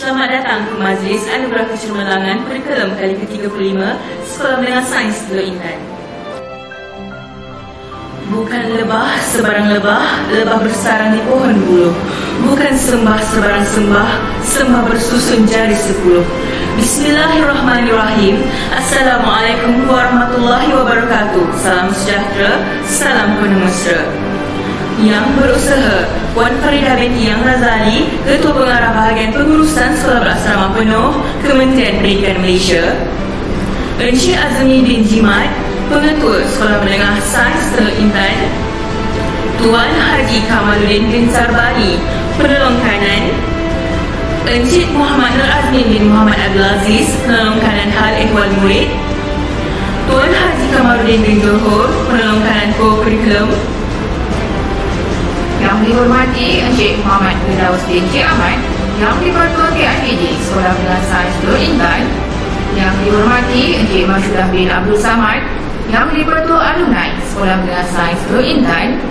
Selamat datang ke Majlis Anugerah Kecemerlangan Kurikulum kali ke-35 Sekolah Menengah Sains Teluk Intan. Bukan lebah sebarang lebah, lebah bersarang di pohon buluh. Bukan sembah sebarang sembah, sembah bersusun jari 10. Bismillahirrahmanirrahim. Assalamualaikum warahmatullahi wabarakatuh. Salam sejahtera, salam penuh mesra. Yang berusaha Puan Farida binti Yang Razali, Ketua Pengarah Bahagian Pengurusan Sekolah Berasrama Penuh, Kementerian Pendidikan Malaysia. Encik Azmi bin Jimat, Pengetua Sekolah Menengah Sains Teluk Intan. Tuan Haji Kamaluddin bin Sarbani, Penolong Kanan. Encik Muhammad Nur Azmin bin Muhammad Abdul Aziz, Penolong Kanan Hal Ehwal Murid. Tuan Haji Kamaluddin bin Johor, Penolong Kanan Co-Kurikulum. Yang dihormati Encik Muhammad Firdaus bin Encik Ahmad, Yang di-Pertua PIBG Sekolah Menengah Sains Teluk Intan. Yang dihormati Encik Mashudah bin Abdul Samad, Yang di-Pertua Alumni Sekolah Menengah Sains Teluk Intan,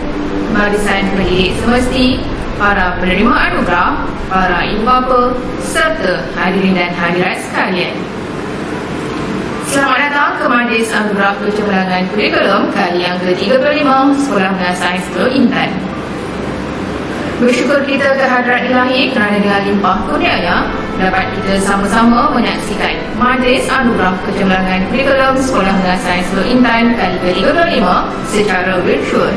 barisan pendidik semesti, para penerima anugerah, para ibu bapa, serta hadirin dan hadirat sekalian. Selamat datang ke Majlis Anugerah Kecemerlangan Kurikulum kali yang ke-35 Sekolah Menengah Sains Teluk Intan. Bersyukur kita kehadrat ilahi kerana dengan limpah kurnianya dapat kita sama-sama menyaksikan Majlis Anugerah Kecemerlangan Kurikulum Sekolah Menengah Sains Teluk Intan kali ke-35 secara virtual.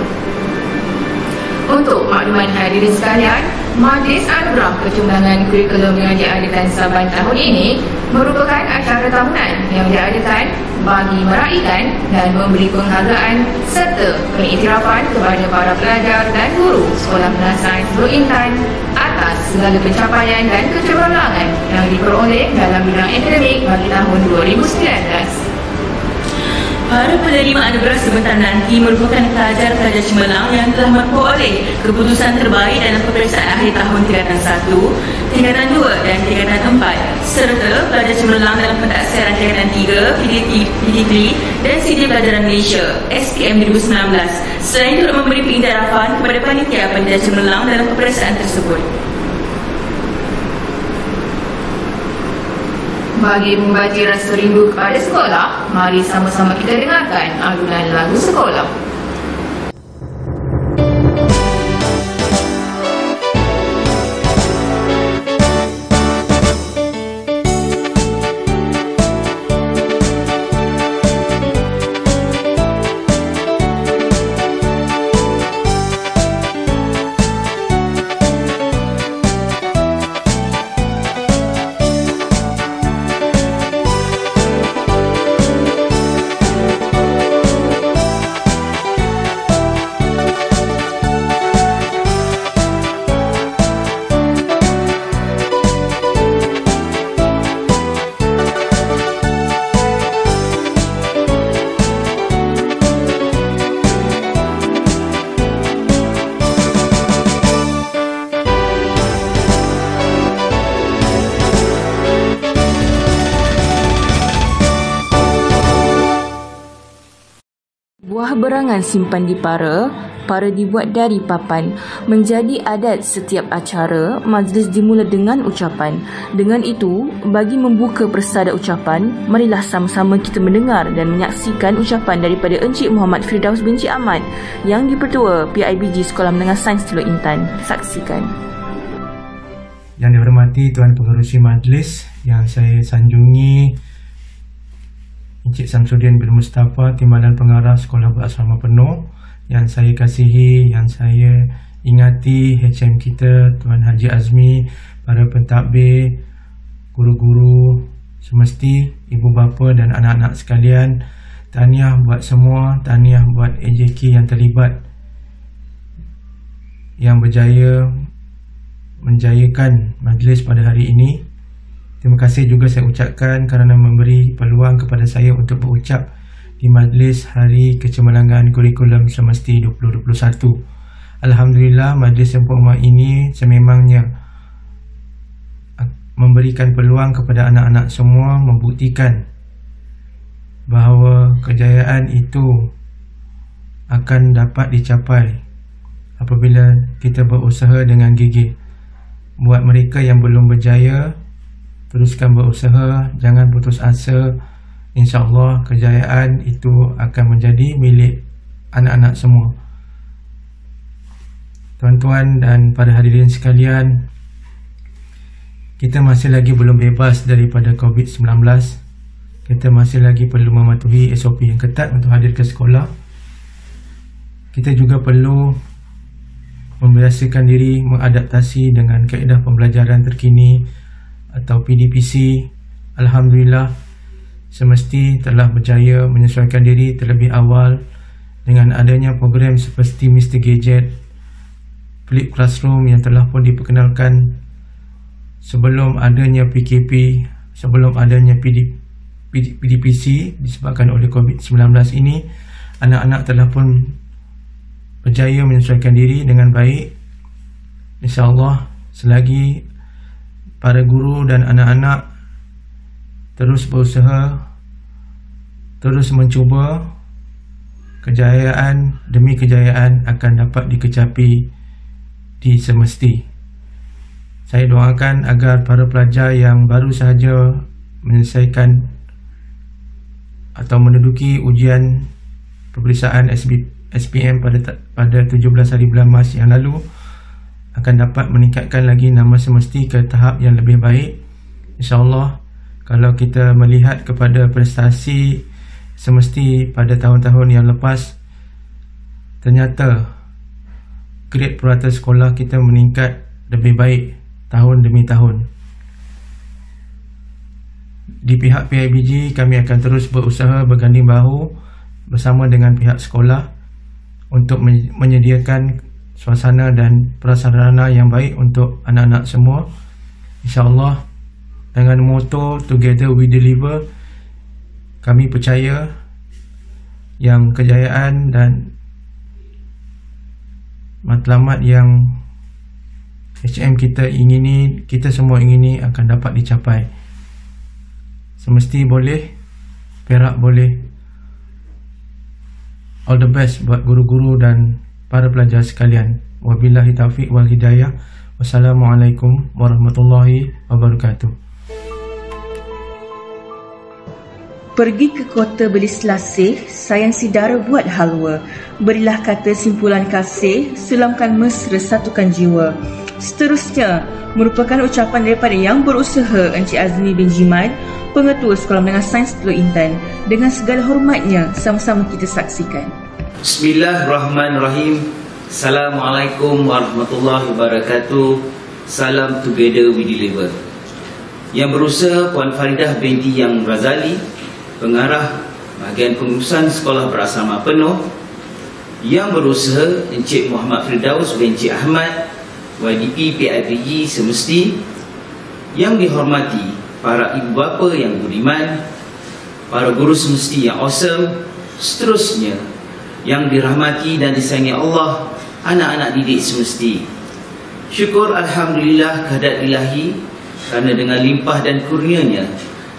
Untuk makluman hadirin sekalian, Majlis Anugerah Kecemerlangan Kurikulum yang diadakan saban tahun ini merupakan acara tahunan yang diadakan bagi meraihkan dan memberi penghargaan serta pengiktirafan kepada para pelajar dan guru Sekolah Menengah Sains Teluk Intan atas segala pencapaian dan kecemerlangan yang diperoleh dalam bidang akademik bagi tahun 2019. Para penerima anugerah sebentar nanti merupakan pelajar-pelajar cemerlang yang telah memperoleh keputusan terbaik dalam peperiksaan akhir tahun tingkatan 1, tingkatan 2 dan tingkatan 4 serta pelajar cemerlang dalam pentaksiran tingkatan 3, PD3 dan CD Pelajaran Malaysia SPM 2019 selain turut memberi pengiktirafan kepada panitia pelajar cemerlang dalam peperiksaan tersebut. Bagi membagi rasa rindu kepada sekolah, mari sama-sama kita dengarkan alunan lagu sekolah. Buah berangan simpan di para dibuat dari papan. Menjadi adat setiap acara, majlis dimula dengan ucapan. Dengan itu, bagi membuka persada ucapan, marilah sama-sama kita mendengar dan menyaksikan ucapan daripada Encik Muhammad Firdaus bin Encik Ahmad, Yang di-Pertua PIBG Sekolah Menengah Sains Teluk Intan. Saksikan. Yang dihormati Tuan Pengerusi Majlis, yang saya sanjungi Encik Samsudin bin Mustafa, Timbalan Pengarah Sekolah Berasrama Penuh, yang saya kasihi, yang saya ingati HM kita Tuan Haji Azmi, para pentadbir, guru-guru semesti, ibu bapa dan anak-anak sekalian. Tahniah buat semua, tahniah buat AJK yang terlibat, yang berjaya menjayakan majlis pada hari ini. Terima kasih juga saya ucapkan kerana memberi peluang kepada saya untuk berucap di Majlis Hari Kecemerlangan Kurikulum Semesti 2021. Alhamdulillah, majlis sempurna ini sememangnya memberikan peluang kepada anak-anak semua membuktikan bahawa kejayaan itu akan dapat dicapai apabila kita berusaha dengan gigih. Buat mereka yang belum berjaya, teruskan berusaha, jangan putus asa. InsyaAllah kejayaan itu akan menjadi milik anak-anak semua. Tuan-tuan dan para hadirin sekalian, kita masih lagi belum bebas daripada COVID-19. Kita masih lagi perlu mematuhi SOP yang ketat untuk hadir ke sekolah. Kita juga perlu membiasakan diri mengadaptasi dengan kaedah pembelajaran terkini atau PDPC. Alhamdulillah, semesti telah berjaya menyesuaikan diri terlebih awal dengan adanya program seperti Mr. Gadget, Flip Classroom yang telah pun diperkenalkan sebelum adanya PKP, sebelum adanya PDPC disebabkan oleh COVID-19 ini. Anak-anak telah pun berjaya menyesuaikan diri dengan baik. InsyaAllah selagi para guru dan anak-anak terus berusaha, terus mencuba, kejayaan demi kejayaan akan dapat dikecapi di semesti. Saya doakan agar para pelajar yang baru sahaja menyelesaikan atau menduduki ujian peperiksaan SPM pada 17 hari bulan Mac yang lalu akan dapat meningkatkan lagi nama semesti ke tahap yang lebih baik. InsyaAllah, kalau kita melihat kepada prestasi semesti pada tahun-tahun yang lepas, ternyata grade purata sekolah kita meningkat lebih baik tahun demi tahun. Di pihak PIBG, kami akan terus berusaha berganding bahu bersama dengan pihak sekolah untuk menyediakan suasana dan prasarana yang baik untuk anak-anak semua. InsyaAllah, dengan moto Together We Deliver, kami percaya yang kejayaan dan matlamat yang HM kita ingini, kita semua ingini akan dapat dicapai. Semesti boleh, Perak boleh. All the best buat guru-guru dan para pelajar sekalian. Wabillahi taufiq wal hidayah. Wassalamualaikum warahmatullahi wabarakatuh. Pergi ke kota beli selasih, sayang si dara buat halwa. Berilah kata simpulan kasih, sulamkan mesra satukan jiwa. Seterusnya, merupakan ucapan daripada yang berusaha Encik Azmi bin Jiman, Pengetua Sekolah Menengah Sains Teluk Intan. Dengan segala hormatnya, sama-sama kita saksikan. Bismillahirrahmanirrahim. Assalamualaikum warahmatullahi wabarakatuh. Salam Together We Deliver. Yang berusaha Puan Faridah binti Yang Razali, Pengarah Bahagian Pengurusan Sekolah Berasrama Penuh. Yang berusaha Encik Muhammad Firdaus bin Encik Ahmad, YDP PIBG semesti. Yang dihormati para ibu bapa yang budiman, para guru semesti yang awesome. Seterusnya, yang dirahmati dan disayangi Allah, anak-anak didik semesti. Syukur Alhamdulillah kehadrat ilahi, kerana dengan limpah dan kurnianya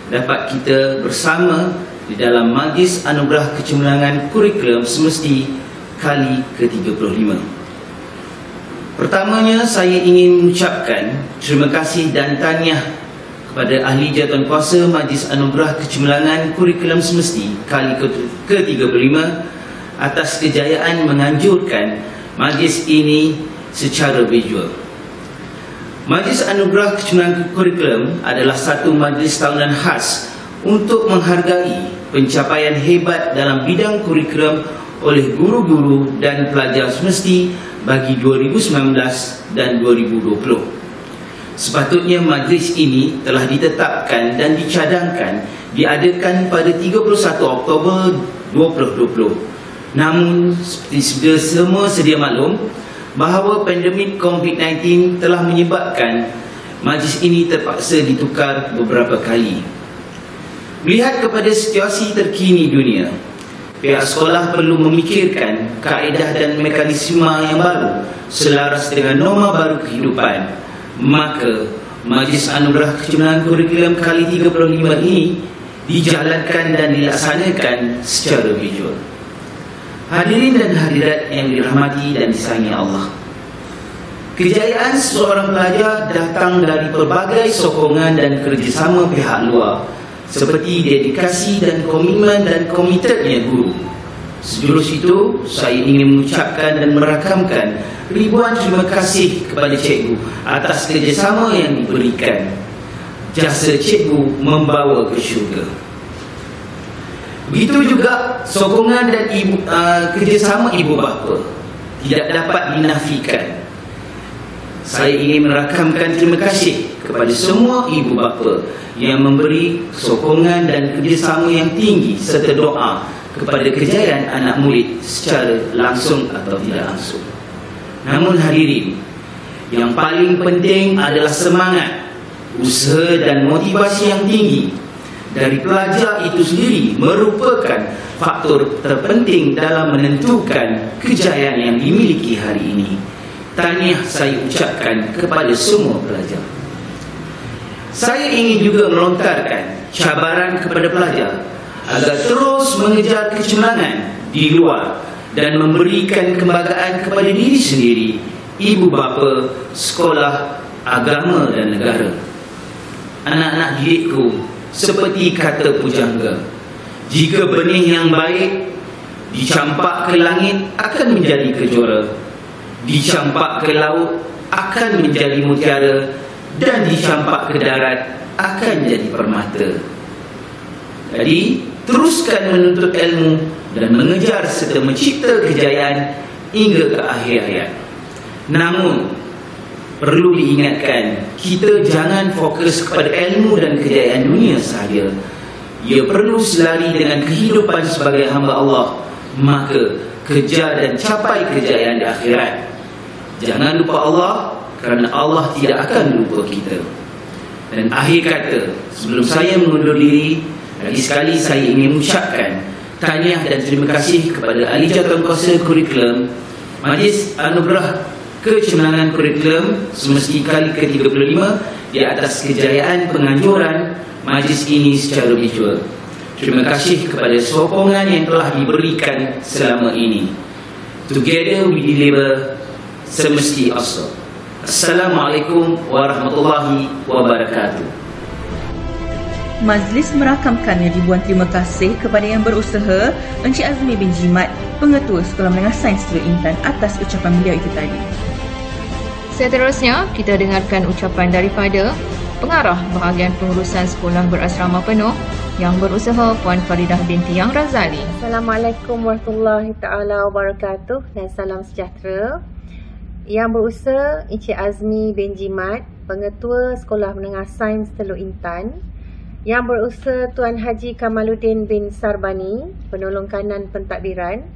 dapat kita bersama di dalam Majlis Anugerah Kecemerlangan Kurikulum Semesti kali ke-35. Pertamanya, saya ingin mengucapkan terima kasih dan tahniah kepada Ahli Jawatankuasa Majlis Anugerah Kecemerlangan Kurikulum Semesti kali ke-35 atas kejayaan menganjurkan majlis ini secara visual. Majlis Anugerah Kecemerlangan Kurikulum adalah satu majlis tahunan khas untuk menghargai pencapaian hebat dalam bidang kurikulum oleh guru-guru dan pelajar semesti bagi 2019 dan 2020. Sepatutnya majlis ini telah ditetapkan dan dicadangkan diadakan pada 31 Oktober 2020. Namun, seperti semua sedia maklum bahawa pandemik COVID-19 telah menyebabkan majlis ini terpaksa ditukar beberapa kali. Melihat kepada situasi terkini dunia, pihak sekolah perlu memikirkan kaedah dan mekanisme yang baru selaras dengan norma baru kehidupan. Maka Majlis Anugerah Kecemerlangan Kurikulum kali 35 ini dijalankan dan dilaksanakan secara visual. Hadirin dan hadirat yang dirahmati dan disayangi Allah, Kejayaan seorang pelajar datang dari pelbagai sokongan dan kerjasama pihak luar, seperti dedikasi dan komitmen dan komitmennya guru. Sejurus itu, saya ingin mengucapkan dan merakamkan ribuan terima kasih kepada cikgu atas kerjasama yang diberikan. Jasa cikgu membawa ke syurga. Begitu juga sokongan dan kerjasama ibu bapa tidak dapat dinafikan. Saya ingin merakamkan terima kasih kepada semua ibu bapa yang memberi sokongan dan kerjasama yang tinggi serta doa kepada kejayaan anak murid secara langsung atau tidak langsung. Namun hadirin, yang paling penting adalah semangat, usaha dan motivasi yang tinggi dari pelajar itu sendiri merupakan faktor terpenting dalam menentukan kejayaan yang dimiliki hari ini. Tahniah saya ucapkan kepada semua pelajar. Saya ingin juga melontarkan cabaran kepada pelajar agar terus mengejar kecemerlangan di luar dan memberikan kebanggaan kepada diri sendiri, ibu bapa, sekolah, agama dan negara. Anak-anak didikku, seperti kata pujangga, jika benih yang baik dicampak ke langit akan menjadi kejora, dicampak ke laut akan menjadi mutiara, dan dicampak ke darat akan jadi permata. Jadi, teruskan menuntut ilmu dan mengejar serta mencipta kejayaan hingga ke akhir hayat. Namun, perlu diingatkan, kita jangan fokus kepada ilmu dan kejayaan dunia sahaja. Ia perlu selari dengan kehidupan sebagai hamba Allah. Maka, kejar dan capai kejayaan di akhirat. Jangan lupa Allah, kerana Allah tidak akan lupa kita. Dan akhir kata, sebelum saya mengundur diri, lagi sekali saya ingin mengucapkan tahniah dan terima kasih kepada Ahli Jawatankuasa Kurikulum Majlis Anugerah Kecemerlangan Kurikulum semesti kali ke-35 di atas kejayaan penganjuran majlis ini secara visual. Terima kasih kepada sokongan yang telah diberikan selama ini. Together we deliver, semesti asal. Assalamualaikum warahmatullahi wabarakatuh. Majlis merakamkan ribuan terima kasih kepada yang berusaha, Encik Azmi bin Jimat, Pengetua Sekolah Menengah Sains Teluk Intan, atas ucapan beliau itu tadi. Seterusnya, kita dengarkan ucapan daripada Pengarah Bahagian Pengurusan Sekolah Berasrama Penuh yang berusaha Puan Faridah binti Yang Razali. Assalamualaikum warahmatullahi taala wabarakatuh dan salam sejahtera. Yang berusaha Encik Azmi bin Jimat, Pengetua Sekolah Menengah Sains Teluk Intan. Yang berusaha Tuan Haji Kamaluddin bin Sarbani, Penolong Kanan Pentadbiran.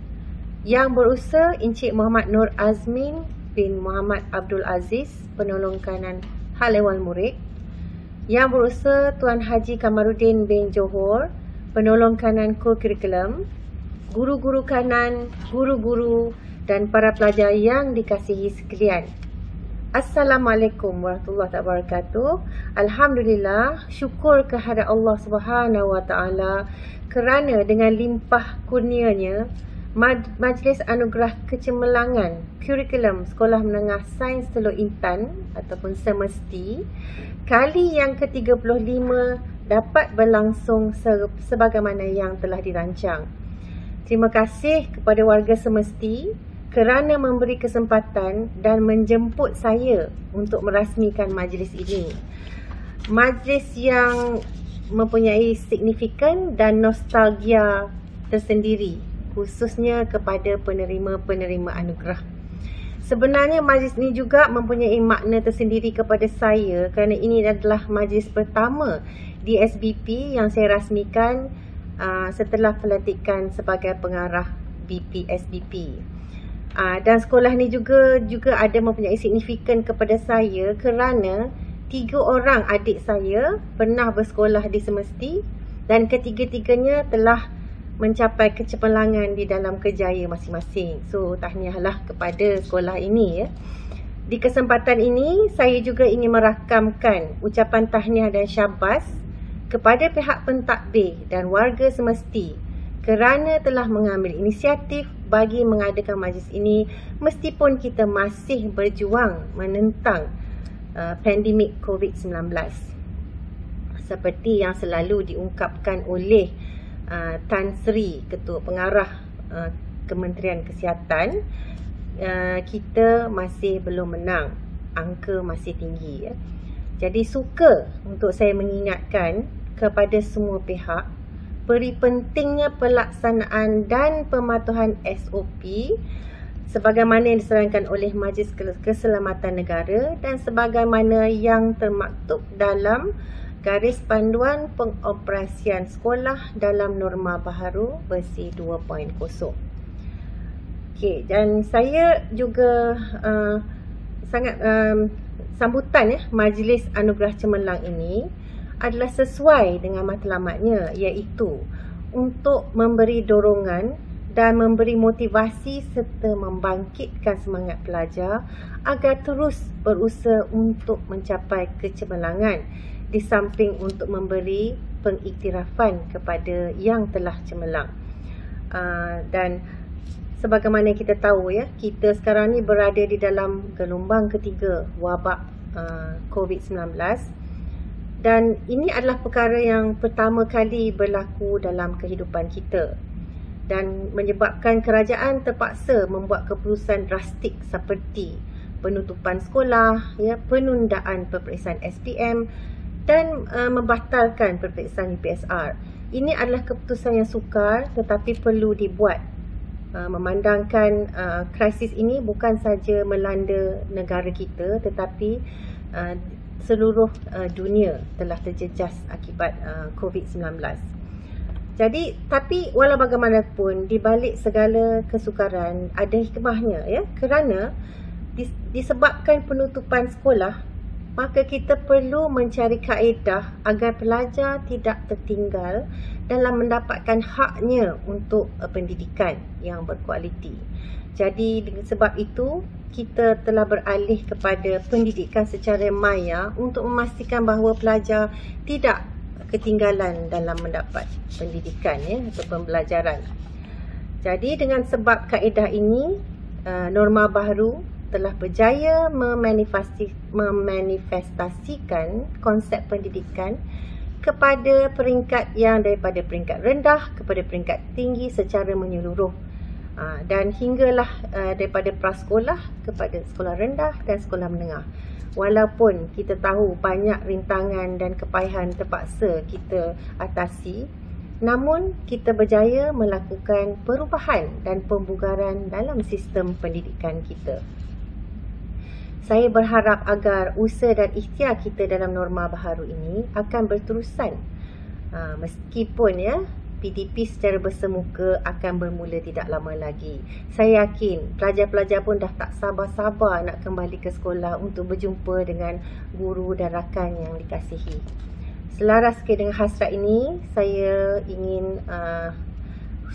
Yang berusaha Encik Muhammad Nur Azmin bin Muhammad Abdul Aziz, Penolong Kanan Hal Ehwal Murid. Yang berusaha Tuan Haji Kamaluddin bin Johor, Penolong Kanan Kurikulum. Guru-guru kanan, guru-guru dan para pelajar yang dikasihi sekalian. Assalamualaikum warahmatullahi wabarakatuh. Alhamdulillah, syukur kehadrat Allah Subhanahu wa taala kerana dengan limpah kurnianya Majlis Anugerah Kecemerlangan Kurikulum Sekolah Menengah Sains Teluk Intan ataupun semesti kali yang ke-35 dapat berlangsung sebagaimana yang telah dirancang. Terima kasih kepada warga semesti kerana memberi kesempatan dan menjemput saya untuk merasmikan majlis ini. Majlis yang mempunyai signifikan dan nostalgia tersendiri, khususnya kepada penerima-penerima anugerah. Sebenarnya majlis ini juga mempunyai makna tersendiri kepada saya kerana ini adalah majlis pertama di SBP yang saya rasmikan setelah pelantikan sebagai pengarah BP SBP. Dan sekolah ni juga ada mempunyai signifikan kepada saya kerana 3 orang adik saya pernah bersekolah di semesti dan ketiga-tiganya telah mencapai kecemerlangan di dalam kerjaya masing-masing. So tahniahlah kepada sekolah ini ya. Di kesempatan ini saya juga ingin merakamkan ucapan tahniah dan syabas kepada pihak pentadbir dan warga semesti kerana telah mengambil inisiatif bagi mengadakan majlis ini meskipun kita masih berjuang menentang pandemik COVID-19. Seperti yang selalu diungkapkan oleh Tan Sri, Ketua Pengarah Kementerian Kesihatan, kita masih belum menang, angka masih tinggi. Jadi suka untuk saya mengingatkan kepada semua pihak peri pentingnya pelaksanaan dan pematuhan SOP sebagaimana yang disarankan oleh Majlis Keselamatan Negara dan sebagaimana yang termaktub dalam Garis Panduan Pengoperasian Sekolah dalam Norma Baharu versi 2.0. Okey, dan saya juga sangat sambutan Majlis Anugerah Cemerlang ini adalah sesuai dengan matlamatnya, iaitu untuk memberi dorongan dan memberi motivasi serta membangkitkan semangat pelajar agar terus berusaha untuk mencapai kecemerlangan di samping untuk memberi pengiktirafan kepada yang telah cemerlang. Dan sebagaimana kita tahu kita sekarang ni berada di dalam gelombang ketiga wabak COVID-19. Dan ini adalah perkara yang pertama kali berlaku dalam kehidupan kita dan menyebabkan kerajaan terpaksa membuat keputusan drastik seperti penutupan sekolah, penundaan peperiksaan SPM dan membatalkan peperiksaan UPSR. Ini adalah keputusan yang sukar tetapi perlu dibuat, memandangkan krisis ini bukan saja melanda negara kita tetapi seluruh dunia telah terjejas akibat COVID-19. Jadi, tapi walau bagaimanapun di balik segala kesukaran ada hikmahnya kerana disebabkan penutupan sekolah, maka kita perlu mencari kaedah agar pelajar tidak tertinggal dalam mendapatkan haknya untuk pendidikan yang berkualiti. Jadi sebab itu kita telah beralih kepada pendidikan secara maya untuk memastikan bahawa pelajar tidak ketinggalan dalam mendapat pendidikan atau pembelajaran. Jadi dengan sebab kaedah ini, norma baru telah berjaya memanifestasikan konsep pendidikan kepada peringkat yang daripada peringkat rendah kepada peringkat tinggi secara menyeluruh. Dan hinggalah daripada prasekolah kepada sekolah rendah dan sekolah menengah. Walaupun kita tahu banyak rintangan dan kepayahan terpaksa kita atasi, namun kita berjaya melakukan perubahan dan pembugaran dalam sistem pendidikan kita. Saya berharap agar usaha dan ikhtiar kita dalam norma baharu ini akan berterusan. Meskipun PDP secara bersemuka akan bermula tidak lama lagi. Saya yakin pelajar-pelajar pun dah tak sabar-sabar nak kembali ke sekolah untuk berjumpa dengan guru dan rakan yang dikasihi. Selaras dengan hasrat ini, saya ingin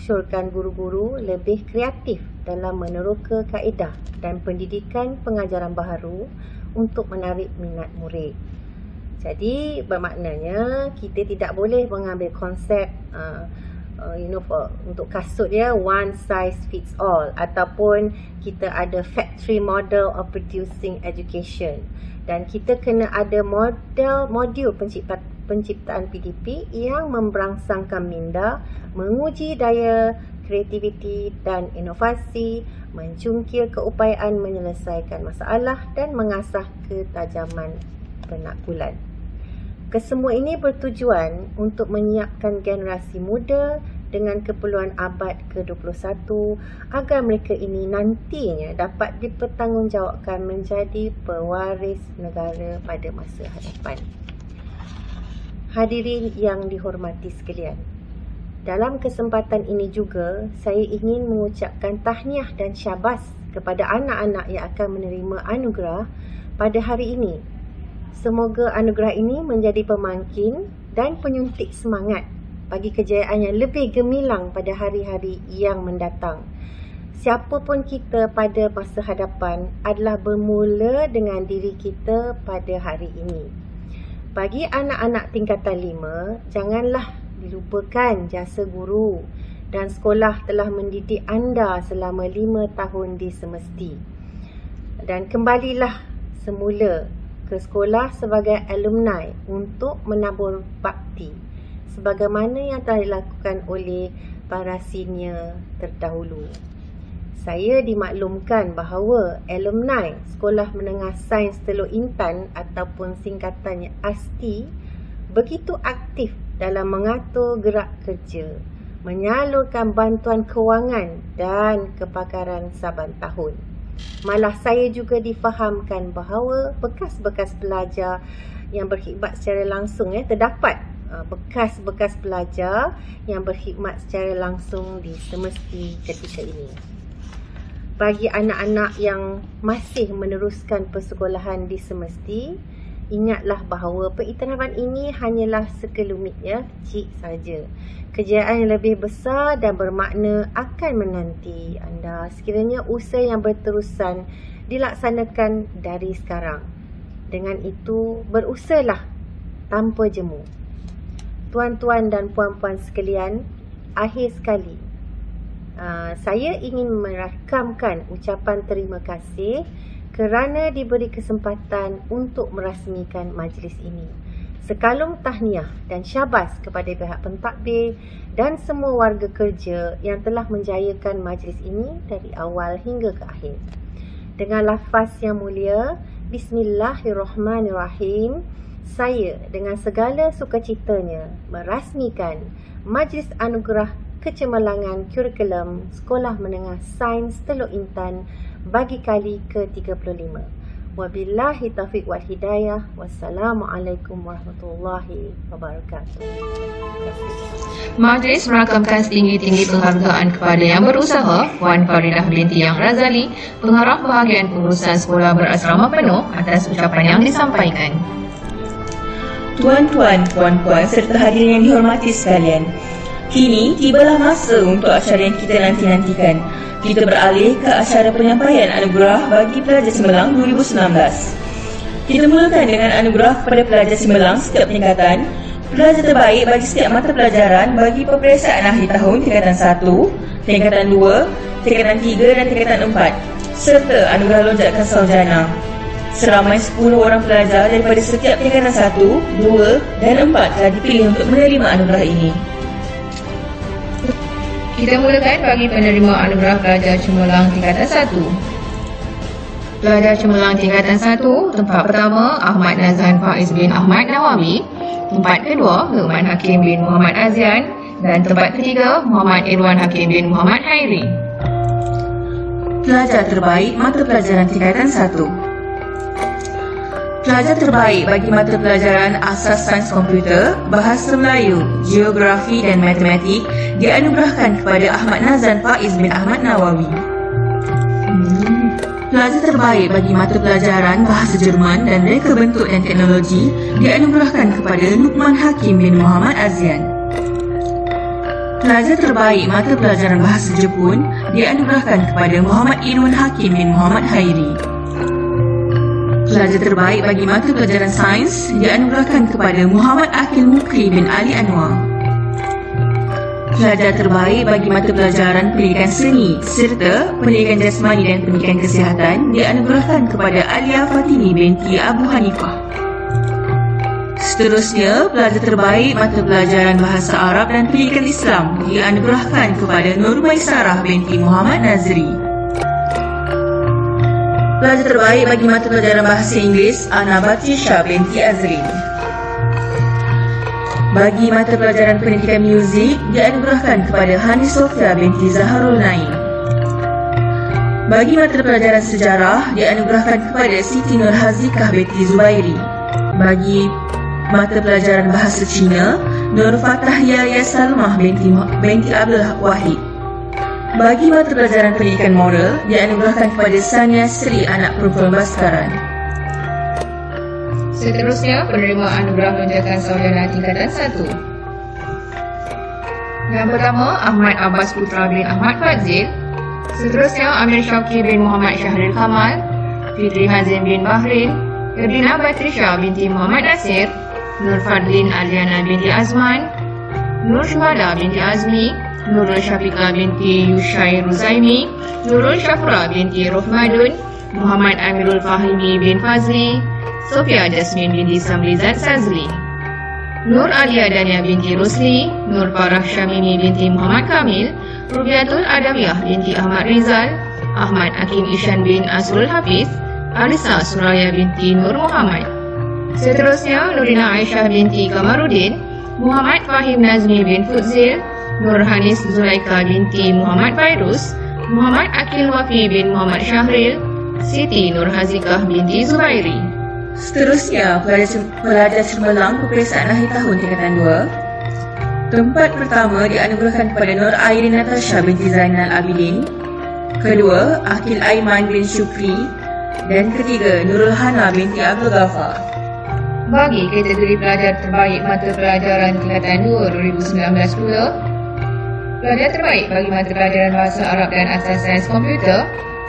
syorkan guru-guru lebih kreatif dalam meneroka kaedah dan pendidikan pengajaran baharu untuk menarik minat murid. Jadi bermaknanya kita tidak boleh mengambil konsep untuk kasut one size fits all, ataupun kita ada factory model of producing education, dan kita kena ada modul penciptaan PDP yang memberangsangkan minda, menguji daya kreativiti dan inovasi, mencungkil keupayaan menyelesaikan masalah dan mengasah ketajaman penakbulan. Kesemua ini bertujuan untuk menyiapkan generasi muda dengan keperluan abad ke-21 agar mereka ini nantinya dapat dipertanggungjawabkan menjadi pewaris negara pada masa hadapan. Hadirin yang dihormati sekalian, dalam kesempatan ini juga saya ingin mengucapkan tahniah dan syabas kepada anak-anak yang akan menerima anugerah pada hari ini. Semoga anugerah ini menjadi pemangkin dan penyuntik semangat bagi kejayaan yang lebih gemilang pada hari-hari yang mendatang. Siapapun kita pada masa hadapan adalah bermula dengan diri kita pada hari ini. Bagi anak-anak tingkatan 5, janganlah dilupakan jasa guru dan sekolah telah mendidik anda selama 5 tahun di semesti. Dan kembalilah semula ke sekolah sebagai alumni untuk menabur bakti sebagaimana yang telah dilakukan oleh para senior terdahulu. Saya dimaklumkan bahawa alumni Sekolah Menengah Sains Teluk Intan ataupun singkatannya ASTI begitu aktif dalam mengatur gerak kerja, menyalurkan bantuan kewangan dan kepakaran saban tahun. Malah saya juga difahamkan bahawa bekas-bekas pelajar yang berkhidmat secara langsung terdapat bekas-bekas pelajar yang berkhidmat secara langsung di semesti ketika ini. Bagi anak-anak yang masih meneruskan persekolahan di semesti, ingatlah bahawa pengiktirafan ini hanyalah sekelumit kecil saja. Kejayaan yang lebih besar dan bermakna akan menanti anda sekiranya usaha yang berterusan dilaksanakan dari sekarang. Dengan itu, berusahalah tanpa jemu. Tuan-tuan dan puan-puan sekalian, akhir sekali, saya ingin merakamkan ucapan terima kasih kerana diberi kesempatan untuk merasmikan majlis ini. Sekalung tahniah dan syabas kepada pihak pentadbir dan semua warga kerja yang telah menjayakan majlis ini dari awal hingga ke akhir. Dengan lafaz yang mulia, Bismillahirrahmanirrahim, saya dengan segala sukacitanya merasmikan Majlis Anugerah Kecemerlangan Kurikulum Sekolah Menengah Sains Teluk Intan bagi kali ke-35. Wabillahi taufiq wal hidayah. Wassalamualaikum warahmatullahi wabarakatuh. Majlis merakamkan setinggi-tinggi penghargaan kepada yang berusaha Puan Faridah binti Yang Razali, Pengarah Bahagian Pengurusan Sekolah Berasrama Penuh atas ucapan yang disampaikan. Tuan-tuan, puan-puan serta hadirin yang dihormati sekalian, kini tibalah masa untuk acara yang kita nanti-nantikan. Kita beralih ke acara penyampaian anugerah bagi pelajar Cemerlang 2019. Kita mulakan dengan anugerah kepada pelajar Cemerlang setiap tingkatan, pelajar terbaik bagi setiap mata pelajaran bagi peperiksaan akhir tahun tingkatan 1, tingkatan 2, tingkatan 3 dan tingkatan 4, serta anugerah lonjakan sarjana. Seramai 10 orang pelajar daripada setiap tingkatan 1, 2 dan 4 telah dipilih untuk menerima anugerah ini. Kita mulakan bagi penerima anugerah pelajar Cemerlang tingkatan 1. Pelajar Cemerlang tingkatan 1, tempat pertama Ahmad Nazan Faiz bin Ahmad Nawawi, tempat kedua Luqman Hakim bin Muhammad Azian dan tempat ketiga Muhammad Irwan Hakim bin Muhammad Hairi. Pelajar terbaik mata pelajaran tingkatan 1. Pelajar terbaik bagi mata pelajaran Asas Sains Komputer, Bahasa Melayu, Geografi dan Matematik dianugerahkan kepada Ahmad Nazan Faiz bin Ahmad Nawawi. Pelajar terbaik bagi mata pelajaran Bahasa Jerman dan Reka Bentuk dan Teknologi dianugerahkan kepada Luqman Hakim bin Muhammad Azian. Pelajar terbaik mata pelajaran Bahasa Jepun dianugerahkan kepada Muhammad Irwan Hakim bin Muhammad Hairi. Pelajar terbaik bagi mata pelajaran sains dianugerahkan kepada Muhammad Akil Mukri bin Ali Anwar. Pelajar terbaik bagi mata pelajaran pendidikan seni serta pendidikan jasmani dan pendidikan kesihatan dianugerahkan kepada Alia Fatini binti Abu Hanifah. Seterusnya, pelajar terbaik mata pelajaran Bahasa Arab dan pendidikan Islam dianugerahkan kepada Nur Maisarah binti Muhammad Nazri. Pelajar terbaik bagi mata pelajaran Bahasa Inggeris Ana Batisha binti Azrin. Bagi mata pelajaran pendidikan muzik dianugerahkan kepada Hani Sofia binti Zaharul Naim. Bagi mata pelajaran sejarah dianugerahkan kepada Siti Nur Hazikah binti Zubairi. Bagi mata pelajaran Bahasa Cina, Nur Fatahiyah Salmah binti Abdul Wahid. Bagi mata pelajaran pendidikan moral dianugerahkan kepada Sania Sri anak perempuan Baskaran. Seterusnya, penerima anugerah lonjakan sarjana tingkatan 1. Yang pertama, Ahmad Abbas Putra bin Ahmad Fadzil. Seterusnya, Amir Syauqi bin Muhammad Syahril Kamal, Fitri Hazim bin Bahrin, Erdina Batrisha binti Muhammad Nasir, Nur Fadlin Aliana binti Azman, Nur Syuhada binti Azmi, Nurul Syafiqah binti Yushair Ruzaimi, Nurul Syafra binti Rohmadun, Muhammad Amirul Fahimi bin Fazli, Sofia Jasmine binti Samlizat Sazli, Nur Alia Dania binti Rusli, Nur Farah Syamimi binti Muhammad Kamil, Rubiatul Adawiyah binti Ahmad Rizal, Ahmad Hakim Ishan bin Asrul Hafiz, Alisa Suraya binti Nur Muhammad. Seterusnya, Nurina Aisyah binti Kamarudin, Muhammad Fahim Nazmi bin Fudzil, Nur Hanis Zulaika binti Muhammad Fairuz, Muhammad Akil Wafi bin Muhammad Syahril, Siti Nur Hazikah binti Zubairi. Seterusnya, pelajar cemerlang peperiksaan akhir tahun tingkatan 2. Tempat pertama dianugerahkan kepada Nur Airin Natasha binti Zainal Abidin, kedua Akil Aiman bin Syukri, dan ketiga Nurul Hana binti Abdul Ghaffar. Bagi kategori pelajar terbaik mata pelajaran tingkatan 2 2019 pula, pelajar terbaik bagi mata pelajaran Bahasa Arab dan Asas Sains Komputer,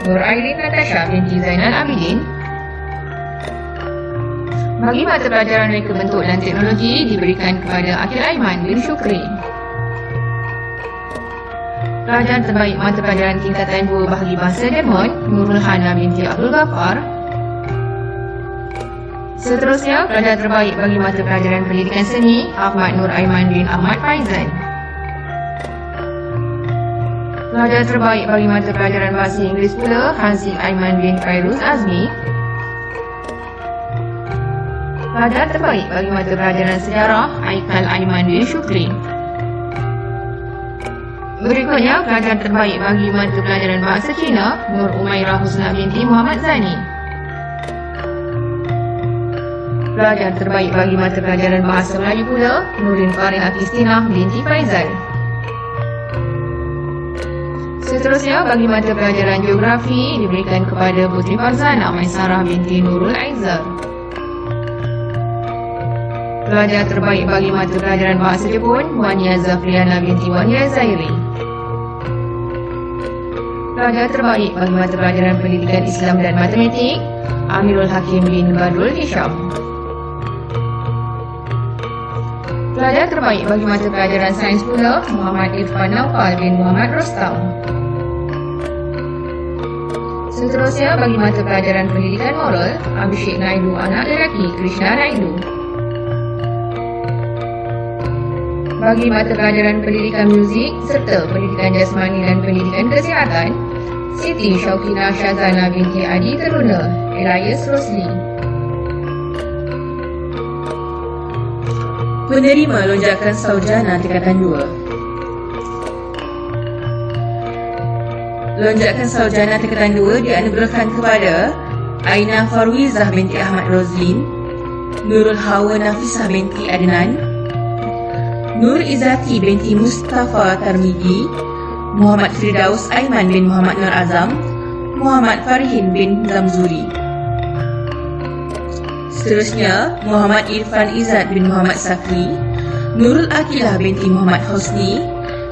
Nur Airin Natasha binti Zainal Abidin. Bagi mata pelajaran Reka Bentuk dan Teknologi diberikan kepada Akil Aiman bin Syukri. Pelajar terbaik mata pelajaran tingkatan 2 bahagi Bahasa Demon, Nurul Hana binti Abdul Ghaffar. Seterusnya, pelajar terbaik bagi mata pelajaran Pendidikan Seni, Ahmad Nur Aiman bin Ahmad Faizan. Pelajar terbaik bagi mata pelajaran Bahasa Inggeris pula, Haziq Aiman bin Fairuz Azmi. Pelajar terbaik bagi mata pelajaran Sejarah, Aikal Aiman bin Syukri. Berikutnya, pelajar terbaik bagi mata pelajaran Bahasa Cina, Nur Umairah Husna binti Muhammad Zani. Pelajar terbaik bagi mata pelajaran Bahasa Melayu pula, Nurin Farin Akistinah binti Faizal. Seterusnya, bagi mata pelajaran Geografi diberikan kepada Putri Farzana Maisarah binti Nurul Aizar. Pelajar terbaik bagi mata pelajaran Bahasa Jepun, Wania Zafriana binti Wania Zairi. Pelajar terbaik bagi mata pelajaran Pendidikan Islam dan Matematik, Amirul Hakim bin Badrul Hisham. Pelajar terbaik bagi mata pelajaran Sains pula, Muhammad Irfan Naufal bin Muhammad Rostam. Seterusnya, bagi mata pelajaran Pendidikan Moral, Abhishek Naidu anak lelaki Krishna Naidu. Bagi mata pelajaran Pendidikan Muzik serta Pendidikan Jasmani dan Pendidikan Kesihatan, Siti Syaukina Syazana binti Adi Teruna, Elias Rosli. Penerima lonjakan sarjana tingkatan 2. Lonjakan sarjana tingkatan 2 dianugerahkan kepada Aina Farwizah binti Ahmad Rozlin, Nurul Hawa Nafisah binti Adnan, Nur Izzati binti Mustafa Tarmidi, Muhammad Firdaus Aiman bin Muhammad Nur Azam, Muhammad Farihin bin Zamzuri. Seterusnya, Muhammad Irfan Izzat bin Muhammad Sakri, Nurul Akilah binti Muhammad Hosni,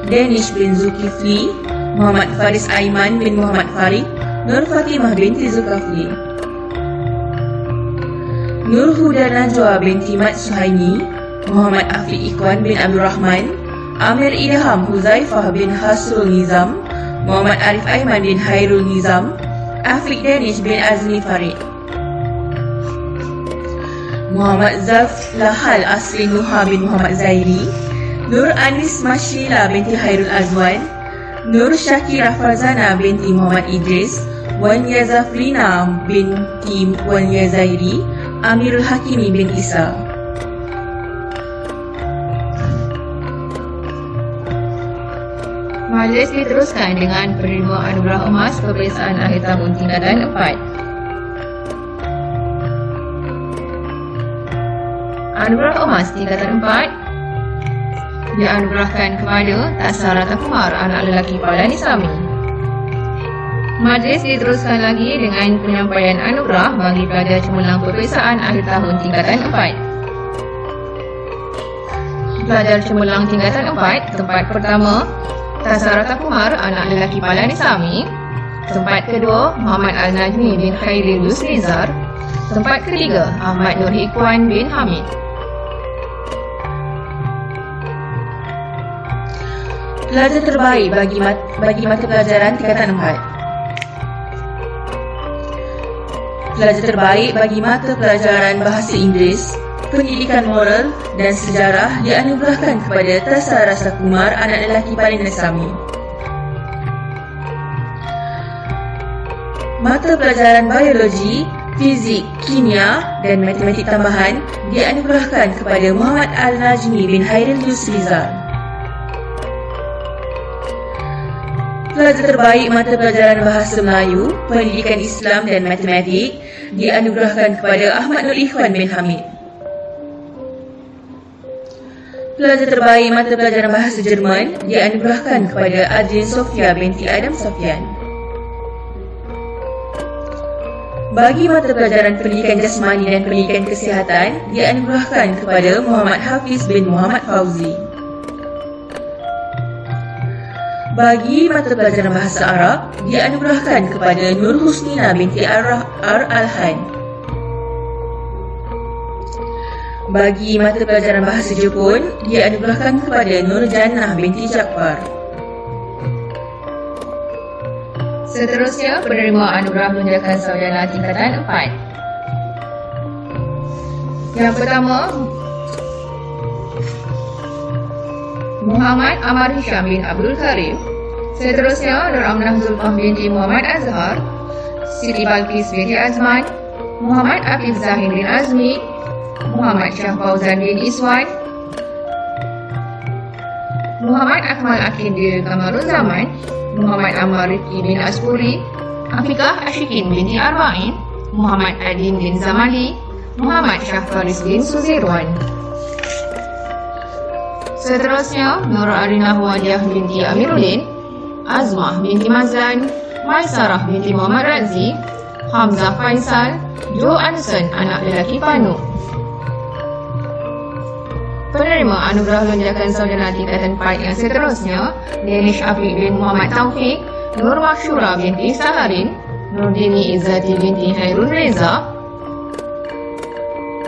Danish bin Zulkifli, Muhammad Faris Aiman bin Muhammad Farid, Nur Fatimah binti Zulkafli. Nur Huda Najwa binti Mat Suhaimi, Muhammad Afiq Ikhwan bin Abdul Rahman, Amir Ilham Huzaifah bin Hasrul Nizam, Muhammad Arif Aiman bin Hairul Nizam, Afiq Danish bin Azmi Farid. Muhammad Zaf Lahal Asli Nuha bin Muhammad Zairi, Nur Anis Mashila binti Hairul Azwan, Nur Syakirah Farzana binti Muhammad Idris, Wania Zafrina binti Wania Zairi, Amirul Hakimi bin Isa. Majlis diteruskan dengan penerima anugerah emas peperiksaan akhir tahun tingkatan 4. Anugerah emas tingkatan 4 dianugerahkan kepada Tasara Takumar, anak lelaki Paulani Sami. Majlis diteruskan lagi dengan penyampaian anugerah bagi pelajar cemerlang peperiksaan akhir tahun tingkatan 4. Pelajar cemerlang tingkatan 4, tempat pertama Tasara Takumar, anak lelaki Paulani Sami. Tempat kedua, Muhammad Al-Najmi bin Khairil Nizar. Tempat ketiga, Ahmad Nur Hikwan bin Hamid. Pelajar terbaik bagi mata pelajaran tingkatan 4. Pelajar terbaik bagi mata pelajaran Bahasa Inggeris, Pendidikan Moral dan Sejarah dianugerahkan kepada Tasar Rasa Kumar, anak lelaki paling Nasami. Mata pelajaran Biologi, Fizik, Kimia dan Matematik Tambahan dianugerahkan kepada Muhammad Al-Najmi bin Hairil Yusrizal. Pelajar terbaik mata pelajaran Bahasa Melayu, Pendidikan Islam dan Matematik dianugerahkan kepada Ahmad Nur Ikhwan bin Hamid. Pelajar terbaik mata pelajaran Bahasa Jerman dianugerahkan kepada Adrian Sofia binti Adam Sofian. Bagi mata pelajaran Pendidikan Jasmani dan Pendidikan Kesihatan dianugerahkan kepada Muhammad Hafiz bin Muhammad Fauzi. Bagi mata pelajaran Bahasa Arab dianugerahkan kepada Nur Husnina binti Al-Han. Bagi mata pelajaran Bahasa Jepun dianugerahkan kepada Nur Jannah binti Jaafar. Seterusnya, penerima anugerah lonjakan sarjana tingkatan 4. Yang pertama, Muhammad Amar Hisham bin Abdul Karim. Seterusnya, Nur Amnah Zulfah binti Muhammad Azhar, Siti Balqis binti Azman, Muhammad Afif Zahid bin Azmi, Muhammad Syah Fauzan bin Iswan, Muhammad Akmal Akin bin Kamarul Zaman, Muhammad Ammar Rifki bin Aspuri, Afiqah Ashikin binti Arba'in, Muhammad Adin bin Zamali, Muhammad Syah Faris bin Suzirwan. Seterusnya, Nur Arinah Wajah binti Amiruddin, Azmah binti Mazlan, Maisarah binti Muhammad Razi, Hamzah Faisal, Joe Anderson, anak lelaki Panu. Penerima anugerah lonjakan sarjana tingkatan 4 yang seterusnya, Danish Afiq bin Muhammad Taufik, Nur Maksyura binti Saharin, Nurdini Izzati binti Hairul Reza,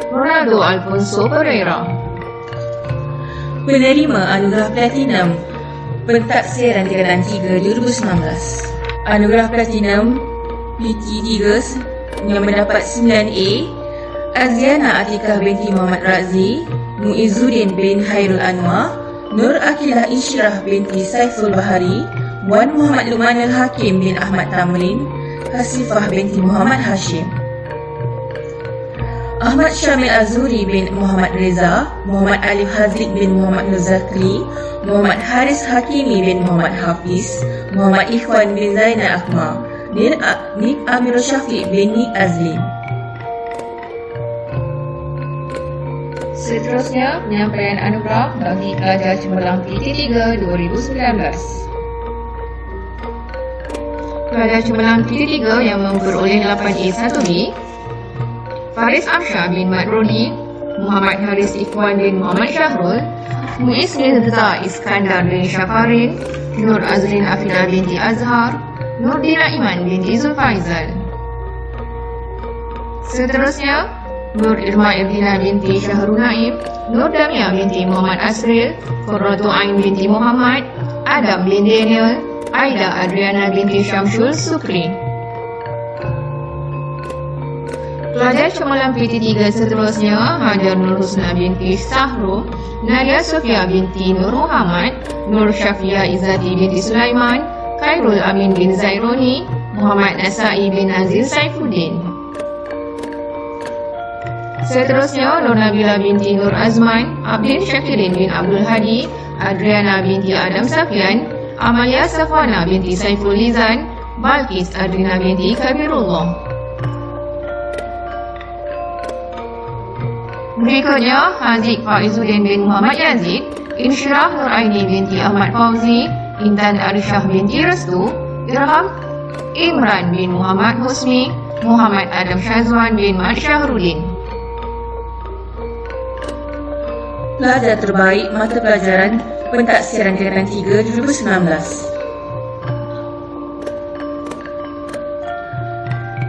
Ronaldo Alfonso Pereira. Penerima anugerah Platinum Pentaksiran tingkatan 3 2019. Anugerah Platinum PT3 yang mendapat 9A, Aziana Atikah binti Muhammad Razi, Muizzuddin bin Hairul Anwar, Nur Akilah Insyirah binti Saiful Bahari, Wan Muhammad Luqman Al-Hakim bin Ahmad Tamrin, Hasifah binti Muhammad Hashim. Ahmad Syamil Azuri bin Muhammad Reza, Muhammad Alif Haziq bin Muhammad Nur Zakri, Muhammad Haris Hakimi bin Muhammad Hafiz, Muhammad Ikhwan bin Zainal Akmal, Nik Amirul Syafiq bin Nik Azlin. Seterusnya, penyampaian anugerah bagi pelajar cemerlang PT3 2019. Pelajar cemerlang PT3 yang memperoleh 8A 1B, Faris Amsyah bin Madroni, Muhammad Haris Ikhwan bin Muhammad Syahrul, Muiz Mirza Iskandar bin Syafarin, Nur Azrin Afida binti Azhar, Nurdina Iman binti Zulfaizal. Seterusnya, Nur Irma Irdina binti Syahrul Naim, Nur Damia binti Muhammad Asril, Qurratu Ain binti Muhammad, Adam bin Daniel, Aida Adriana binti Syamsul Sukri. Pelajar cemerlang PT3 seterusnya, Hajar Nur Husna binti Sahru, Nadia Sofia binti Nur Muhammad, Nur Syafia Izzati binti Sulaiman, Khairul Amin bin Zaironi, Muhammad Nasai bin Nazir Saifuddin. Seterusnya, Nur Nabila binti Nur Azman, Abdin Syakirin bin Abdul Hadi, Adriana binti Adam Safian, Amalia Safwana binti Saiful Lizan, Balqis Adrina binti Kabirullah. Berikutnya, Haziq Faizuddin bin Muhammad Yazid, Insyirah Nur Aini binti Ahmad Fauzi, Intan Arishah binti Restu, Irham Imran bin Muhammad Husni, Muhammad Adam Syazwan bin Mat Syahrudin. Pelajar terbaik mata pelajaran Pentaksiran tingkatan 3 2019.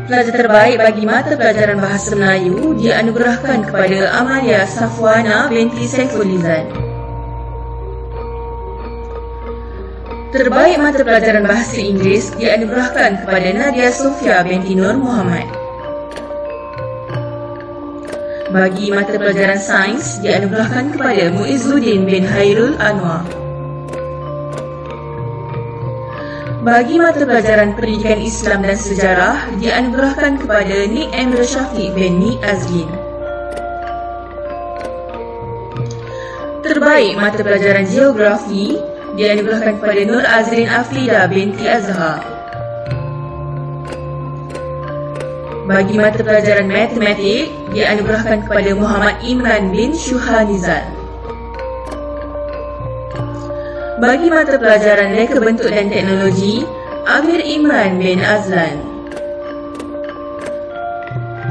Pelajar terbaik bagi mata pelajaran Bahasa Melayu dianugerahkan kepada Amalia Safwana binti Saiful Lizan. Terbaik mata pelajaran Bahasa Inggeris dianugerahkan kepada Nadia Sofia binti Nur Muhammad. Bagi mata pelajaran Sains dianugerahkan kepada Muizzuddin bin Hairul Anwar. Bagi mata pelajaran Pendidikan Islam dan Sejarah dianugerahkan kepada Nik Emil Syafiq bin Nik Azlin. Terbaik mata pelajaran Geografi dianugerahkan kepada Nur Azrin Afrida binti Azhar. Bagi mata pelajaran Matematik dianugerahkan kepada Muhammad Imran bin Syuhanizal. Bagi mata pelajaran Reka Bentuk dan Teknologi, Amir Imran bin Azlan.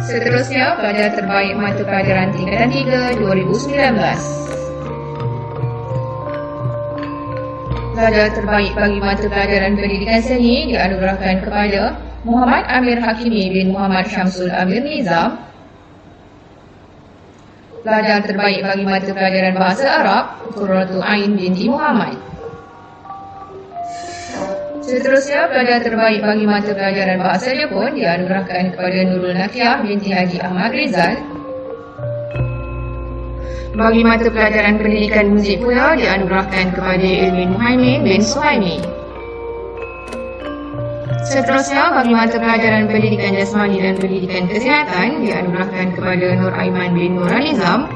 Seterusnya, pelajar terbaik mata pelajaran tingkatan 3 2019. Pelajar terbaik bagi mata pelajaran Pendidikan Seni dianugerahkan kepada Muhammad Amir Hakimi bin Muhammad Syamsul Amir Nizam. Pelajar terbaik bagi mata pelajaran Bahasa Arab, Qurratu Ain binti Muhammad. Seterusnya, pelajar terbaik bagi mata pelajaran Bahasa Jepun dianugerahkan kepada Nurul Nakiah binti Haji Ahmad Rizal. Bagi mata pelajaran Pendidikan Muzik pula dianugerahkan kepada Ilmin Muhaimin bin Suhaimi. Seterusnya, bagi mata pelajaran Pendidikan Jasmani dan Pendidikan Kesihatan dianugerahkan kepada Nur Aiman bin Nuralizam.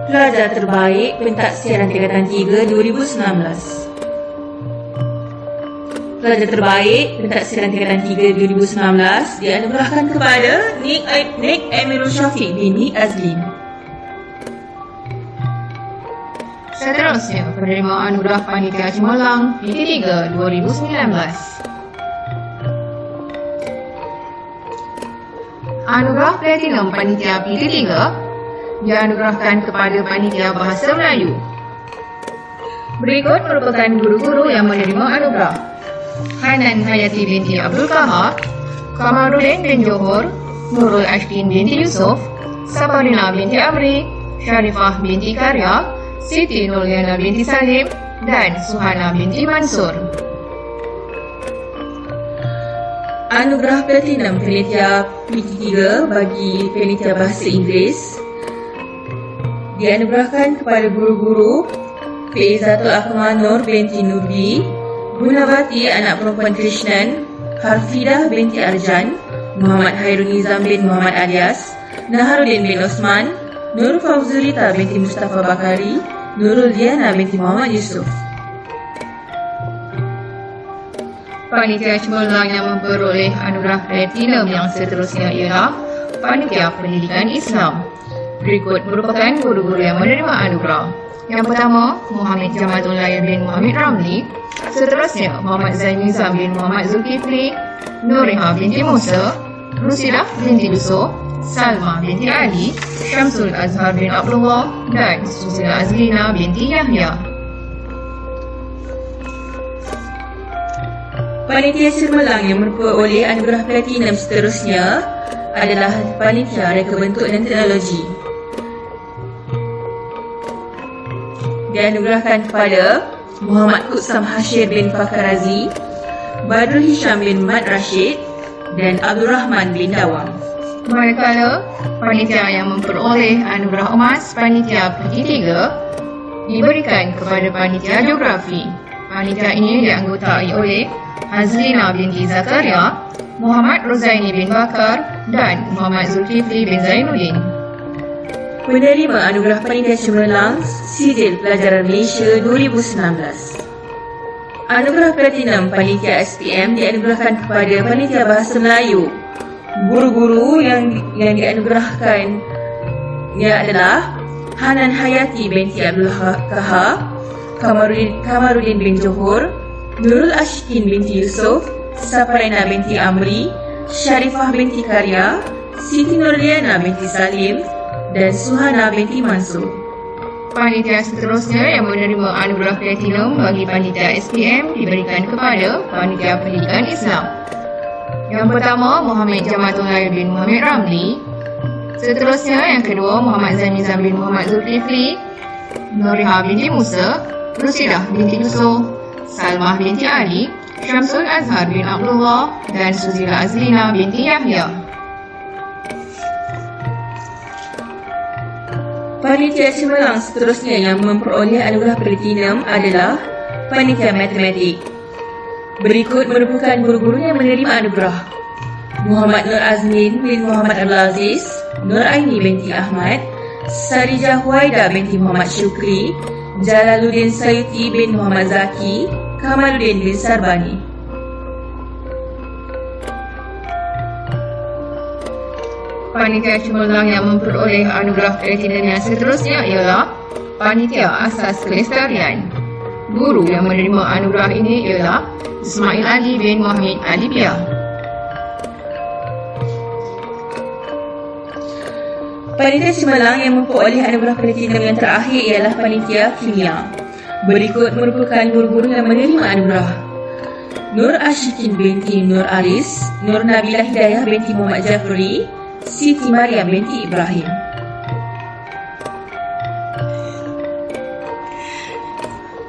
Pelajar terbaik Pentaksiran Tingkatan 3 2019. Pelajar terbaik Pentaksiran Tingkatan 3 2019 dianugerahkan kepada Nik Emirul Syafiq bin Nik Azlin. Seterusnya, penerima anugerah Panitia Cemerlang PT3 2019. Anugerah Platinum Panitia PT3 dianugerahkan kepada Panitia Bahasa Melayu. Berikut merupakan guru-guru yang menerima anugerah: Hanan Hayati binti Abdul Kahar, Kamarudin bin Johor, Nurul Ashkin binti Yusuf, Sabarina binti Amri, Syarifah binti Karya, Siti Nurliana binti Salim, dan Suhana binti Mansur. Anugerah Platinum Panitia PT3 bagi Panitia Bahasa Inggeris dianugerahkan kepada guru-guru Faizatul Akmal Nur binti Nurbi, Gunawati anak perempuan Krishnan, Harfidah binti Arjan, Muhammad Hairul Nizam bin Muhammad Alias, Naharuddin bin Osman, Nur Fauzurita binti Mustafa Bakari, Nurul Diana binti Muhammad Yusuf. Panitia Cemerlang yang memperoleh anugerah Platinum yang seterusnya ialah Panitia Pendidikan Islam. Berikut merupakan guru-guru yang menerima anugerah. Yang pertama, Muhammad Jamatul Lail bin Muhammad Ramli. Seterusnya, Muhammad Zain Nizam bin Muhammad Zulkifli, Nuriha binti Musa, Rusilah binti Yusuf, Salma binti Ali, Syamsul Azhar bin Abdullah, dan Susila Azlina binti Yahya. Panitia Cemerlang yang memperoleh anugerah Platinum seterusnya adalah Panitia Reka Bentuk dan Teknologi. Dianugerahkan kepada Muhammad Qudsam Hashir bin Fakarazi, Badrul Hisham bin Mat Rashid, dan Abdul Rahman bin Dawam. Manakala panitia yang memperoleh anugerah emas Panitia PT3 diberikan kepada Panitia Geografi. Panitia ini dianggotai oleh Hazlina binti Zakaria, Muhammad Rozaini bin Bakar, dan Muhammad Zulkifli bin Zainuddin. Penerima anugerah Panitia Cemerlang Sijil Pelajaran Malaysia 2019. Anugerah Platinum Panitia SPM dianugerahkan kepada Panitia Bahasa Melayu. Guru-guru yang dianugerahkan adalah Hanan Hayati binti Abdul Kahar, Kamarudin bin Johor, Nurul Ashkin binti Yusuf, Saparina binti Amri, Syarifah binti Karya, Siti Nurliana binti Salim, dan Suhana binti Mansur. Panitia seterusnya yang menerima anugerah Platinum bagi Panitia SPM diberikan kepada Panitia Pendidikan Islam. Yang pertama, Muhammad Jamatul Lail bin Muhammad Ramli. Seterusnya, yang kedua, Muhammad Zain Nizam bin Muhammad Zulkifli. Nuriha binti Musa, Rusidah binti Yusuf, Salmah binti Ali, Syamsul Azhar bin Abdullah dan Suzila Azlina binti Yahya. Panitia cemerlang seterusnya yang memperoleh anugerah platinum adalah Panitia Matematik. Berikut merupakan guru-guru yang menerima anugerah: Muhammad Nur Azmin bin Muhammad Abdul Aziz, Nur Aini binti Ahmad, Sarijah Huwaida binti Muhammad Syukri, Jalaluddin Sayuti bin Muhammad Zaki, Kamaluddin bin Sarbani. Panitia cemerlang yang memperoleh anugerah platinum yang seterusnya ialah Panitia Asas Kelestarian. Guru yang menerima anugerah ini ialah Ismail Ali bin Muhammad Alibia. Panitia cemerlang yang memperoleh anugerah platinum yang terakhir ialah Panitia Kimia. Berikut merupakan guru-guru yang menerima anugerah: Nur Ashikin binti Nur Aris, Nur Nabilah Hidayah binti Muhammad Jafri, Siti Maryam binti Ibrahim.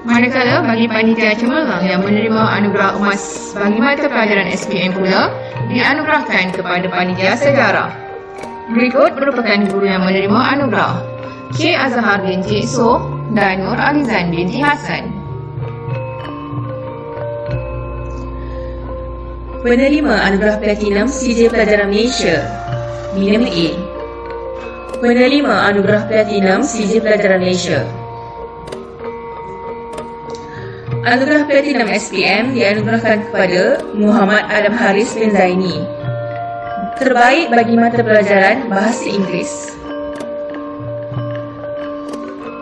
Manakala bagi panitia cemerlang yang menerima anugerah emas bagi mata pelajaran SPM pula dianugerahkan kepada panitia sejarah. Berikut merupakan guru yang menerima anugerah: Cik Azhar binti Isoh dan Nur Alizan binti Hasan. Penerima anugerah platinum CJ Pelajaran Malaysia, Minima A. Penerima anugerah platinum CJ Pelajaran Malaysia. Anugerah platinum SPM dianugerahkan kepada Muhammad Adam Haris bin Zaini, terbaik bagi mata pelajaran Bahasa Inggeris.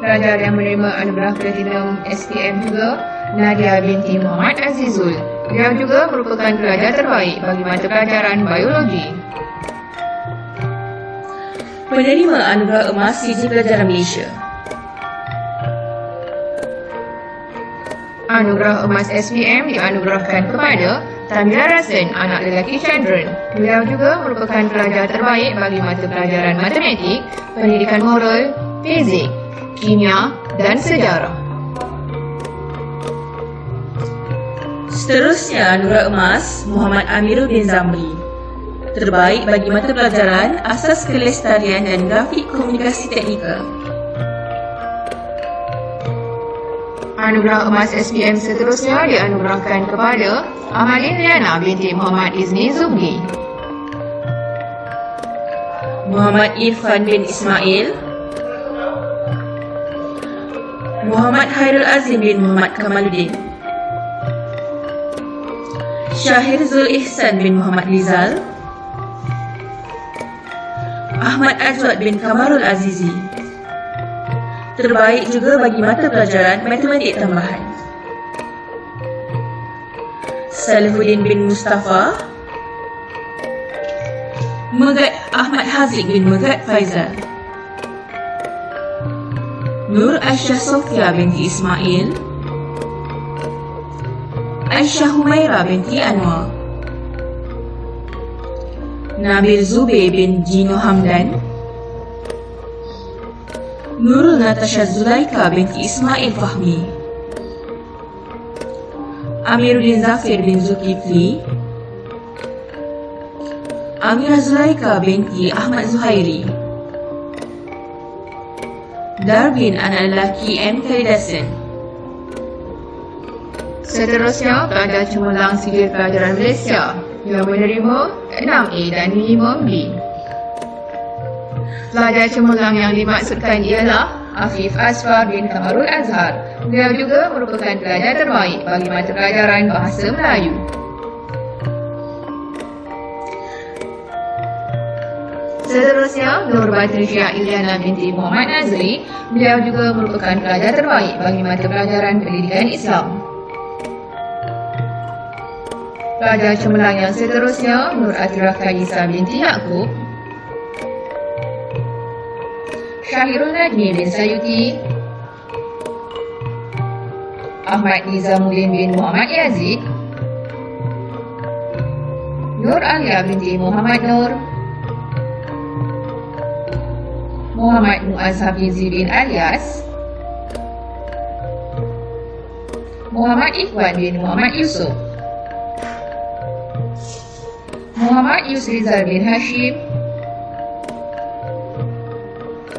Pelajar yang menerima anugerah platinum SPM juga Nadia binti Muhammad Azizul. Dia juga merupakan pelajar terbaik bagi mata pelajaran Biologi. Penerima anugerah emas CJ Pelajaran Malaysia. Anugerah emas SPM dianugerahkan kepada Tamira Rasen, anak lelaki Chandran. Beliau juga merupakan pelajar terbaik bagi mata pelajaran matematik, pendidikan moral, fizik, kimia dan sejarah. Seterusnya anugerah emas Muhammad Amirul bin Zamri, terbaik bagi mata pelajaran Asas Kelestarian dan Grafik Komunikasi Teknikal. Anugerah emas SPM seterusnya dianugerahkan kepada Amalin Liana binti Muhammad Izni Zubri. Muhammad Irfan bin Ismail, Muhammad Hairul Azim bin Muhammad Kamaluddin, Syahir Zul Ihsan bin Muhammad Rizal, Ahmad Ajwad bin Kamarul Azizi, terbaik juga bagi mata pelajaran Matematik Tambahan. Salahuddin bin Mustafa, Megat Ahmad Haziq bin Megat Faizal, Nur Aisyah Sofia binti Ismail, Aisyah Humaira binti Anwar, Nabil Zubair bin Jino Hamdan, Nurul Natasha Zulaika binti Ismail Fahmi, Amiruddin Zafir bin Zulkifli, Amira Zulaika binti Ahmad Zuhairi, Darwin anak lelaki M. Kalidasan. Seterusnya, pelajar cemerlang CJ Pelajaran Malaysia yang menerima 6A dan 5B. Pelajar cemerlang yang dimaksudkan ialah Afif Asfar bin Kamarul Azhar. Beliau juga merupakan pelajar terbaik bagi mata pelajaran Bahasa Melayu. Seterusnya, Nur Batrisya Iliana binti Muhammad Nazri. Beliau juga merupakan pelajar terbaik bagi mata pelajaran Pendidikan Islam. Pelajar cemerlang yang seterusnya, Nur Atirah Khalisa binti Yaakob, Syahirul Najmi bin Sayuti, Ahmad Nizamuddin bin Muhammad Yazid, Nur Alia binti Muhammad Nur, Muhammad Muaz Hafizi bin Alias, Muhammad Ikhwan bin Muhammad Yusof, Muhammad Yusrizal bin Hashim,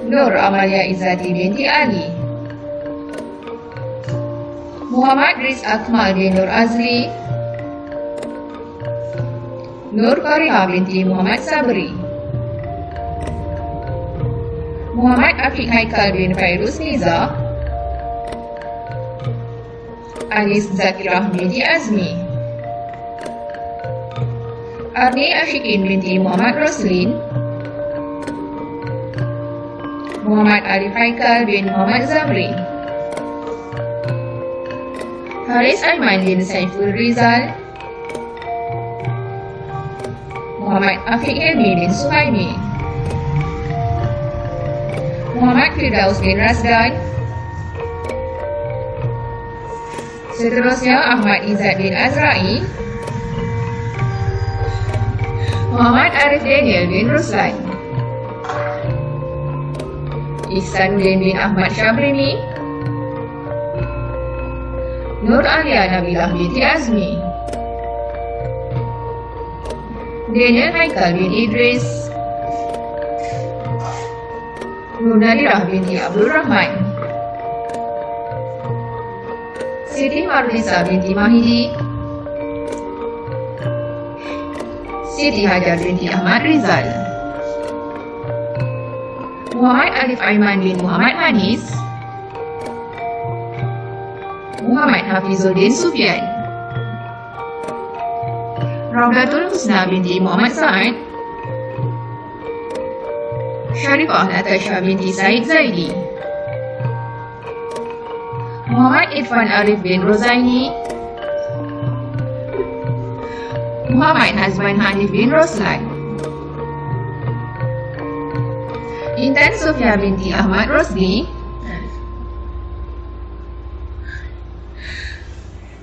Nur Amalia Izzati binti Ali, Muhammad Riz Akmal bin Nur Azli, Nur Karima binti Muhammad Sabri, Muhammad Afiq Haikal bin Fairuz Niza, Anis Zakirah binti Azmi, Arni Ashikin binti Muhammad Roslin, Muhammad Arif Haikal bin Muhammad Zamri, Haris Aiman bin Saiful Rizal, Muhammad Afiq Helmi bin Suhaimi, Muhammad Firdaus bin Rasdan. Seterusnya Ahmad Izzat bin Azrai, Muhammad Arif Daniel bin Ruslan, Ihsanuddin bin Ahmad Syabrini, Nur Alia Nabilah binti Azmi, Daniel Haikal bin Idris, Nur Nadirah binti Abdul Rahman, Siti Marlisa binti Mahidi, Siti Hajar binti Ahmad Rizal, Muhammad Alif Aiman bin Muhammad Hanis, Muhammad Hafizuddin Sufyan, Raudatul Husna binti Muhammad Sa'ad, Syarifah Natasha binti Said Zaidi, Muhammad Irfan Arif bin Rozaini, Muhammad Hazman Hanif bin Roslan, Intan Sofia binti Ahmad Rosdi.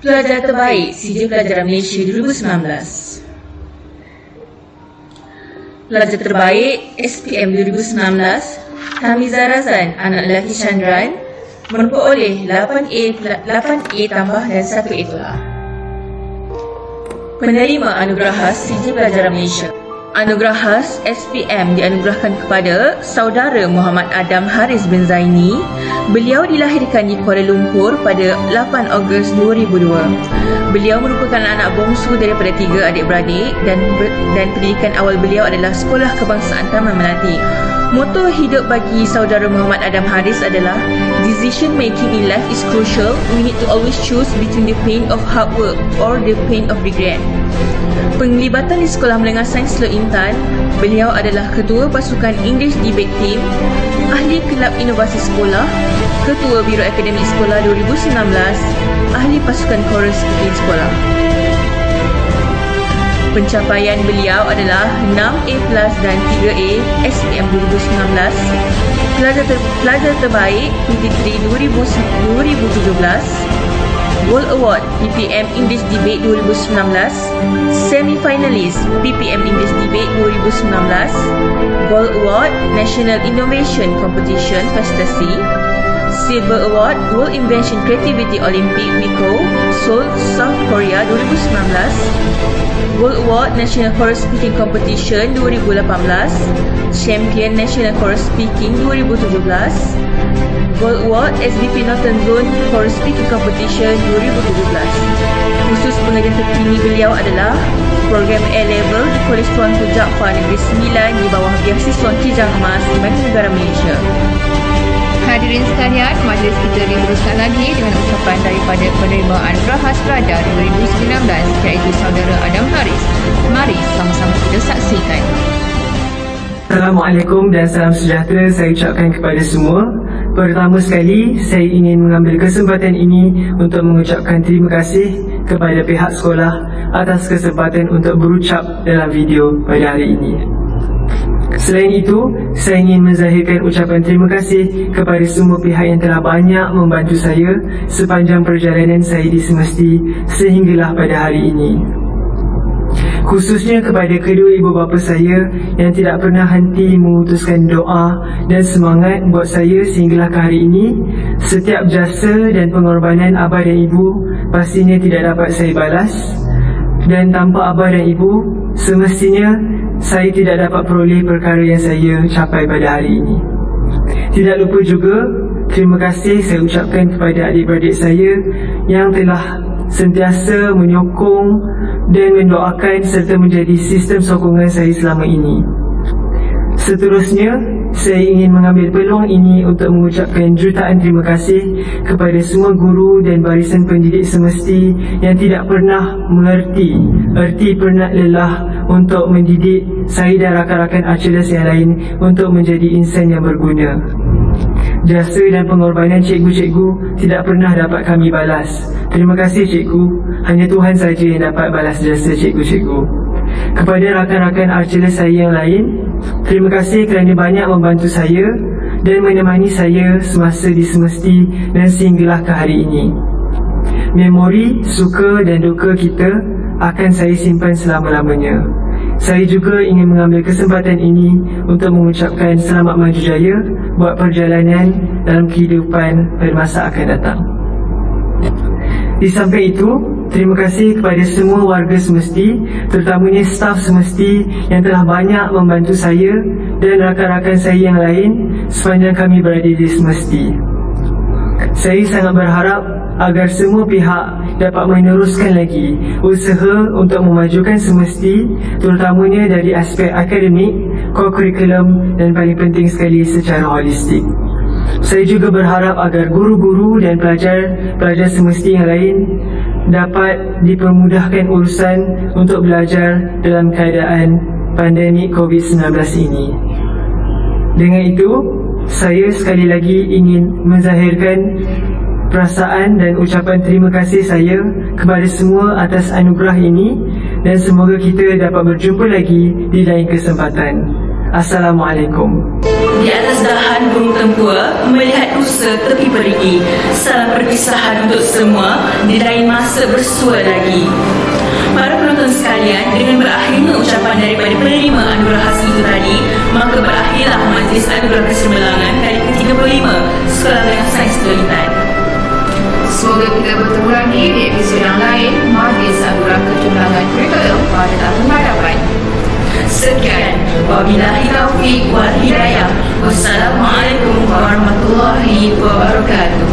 Pelajar terbaik CJ Pelajaran Malaysia 2019. Pelajar terbaik SPM 2019 Hamizah Razan anak lelaki Chandran memperoleh 8A tambah dan 1A tolak. Penerima anugerah khas CJ Pelajaran Malaysia. Anugerah khas SPM dianugerahkan kepada saudara Muhammad Adam Haris bin Zaini. Beliau dilahirkan di Kuala Lumpur pada 8 Ogos 2002. Beliau merupakan anak bongsu daripada 3 adik-beradik dan pendidikan awal beliau adalah Sekolah Kebangsaan Taman Melati. Moto hidup bagi saudara Muhammad Adam Haris adalah decision making in life is crucial. We need to always choose between the pain of hard work or the pain of regret. Penglibatan di Sekolah Menengah Sains Teluk Intan, beliau adalah Ketua Pasukan English Debate Team, Ahli Kelab Inovasi Sekolah, Ketua Biro Akademik Sekolah 2019, Ahli Pasukan Chorus Speaking Sekolah. Pencapaian beliau adalah 6A+ dan 3A SPM 2019, Pelajar Terbaik PT3 2017, Gold Award PPM English Debate 2019, Semi-Finalist PPM English Debate 2019, Gold Award National Innovation Competition Prestasi, Silver Award World Invention Creativity Olympic WICO Seoul, South Korea 2019, Gold Award National Chorus Speaking Competition 2018, Champion National Chorus Speaking 2017, Gold Award SBP Northern Zone Chorus Speaking Competition 2017. Khusus pengajian terkini beliau adalah program A-Level di Kolej Tuanku Jaafar Negeri 9 di bawah Beasiswa Kijang Emas di Bank Negara Malaysia. Hadirin sekalian, majlis kita diteruskan lagi dengan ucapan daripada penerima anugerah khas pelajar 2019 iaitu saudara Adam Haris. Mari sama-sama kita saksikan. Assalamualaikum dan salam sejahtera saya ucapkan kepada semua. Pertama sekali, saya ingin mengambil kesempatan ini untuk mengucapkan terima kasih kepada pihak sekolah atas kesempatan untuk berucap dalam video pada hari ini. Selain itu, saya ingin menzahirkan ucapan terima kasih kepada semua pihak yang telah banyak membantu saya sepanjang perjalanan saya di semesti sehinggalah pada hari ini. khususnya kepada kedua ibu bapa saya yang tidak pernah henti memutuskan doa dan semangat buat saya sehinggalah ke hari ini. Setiap jasa dan pengorbanan abah dan ibu pastinya tidak dapat saya balas, dan tanpa abah dan ibu semestinya saya tidak dapat peroleh perkara yang saya capai pada hari ini. Tidak lupa juga terima kasih saya ucapkan kepada adik-beradik saya yang telah sentiasa menyokong dan mendoakan serta menjadi sistem sokongan saya selama ini. Seterusnya, saya ingin mengambil peluang ini untuk mengucapkan jutaan terima kasih kepada semua guru dan barisan pendidik semesti yang tidak pernah mengerti erti penat lelah untuk mendidik saya dan rakan-rakan Archilus yang lain untuk menjadi insan yang berguna. Jasa dan pengorbanan cikgu-cikgu tidak pernah dapat kami balas. Terima kasih cikgu, hanya Tuhan saja yang dapat balas jasa cikgu-cikgu. Kepada rakan-rakan Archilus saya yang lain, terima kasih kerana banyak membantu saya dan menemani saya semasa di semesti dan sehinggalah ke hari ini. Memori, suka dan duka kita akan saya simpan selama-lamanya. Saya juga ingin mengambil kesempatan ini untuk mengucapkan selamat maju jaya buat perjalanan dalam kehidupan pada masa akan datang. Di samping itu, terima kasih kepada semua warga semesti, terutamanya staf semesti yang telah banyak membantu saya dan rakan-rakan saya yang lain sepanjang kami berada di semesti. Saya sangat berharap agar semua pihak dapat meneruskan lagi usaha untuk memajukan semesti, terutamanya dari aspek akademik, co-curriculum dan paling penting sekali secara holistik. Saya juga berharap agar guru-guru dan pelajar semesti yang lain dapat dipermudahkan urusan untuk belajar dalam keadaan pandemik COVID-19 ini. Dengan itu, saya sekali lagi ingin menzahirkan perasaan dan ucapan terima kasih saya kepada semua atas anugerah ini dan semoga kita dapat berjumpa lagi di lain kesempatan. Assalamualaikum. Di atas dahan burung tempua, melihat rusa tepi perigi. Salam perpisahan untuk semua, di lain masa bersua lagi. Para penonton sekalian, dengan berakhirnya ucapan daripada penerima anugerah khas itu tadi, maka berakhirlah majlis anugerah kecermelangan kali ke-35 Sekolah Menengah Sains Teluk Intan. Semoga kita bertemu lagi di episod yang lain majlis anugerah kecermelangan kurikulum pada tahun hadapan. Sekian, wabillahi taufiq wal hidayah. Wassalamualaikum warahmatullahi wabarakatuh.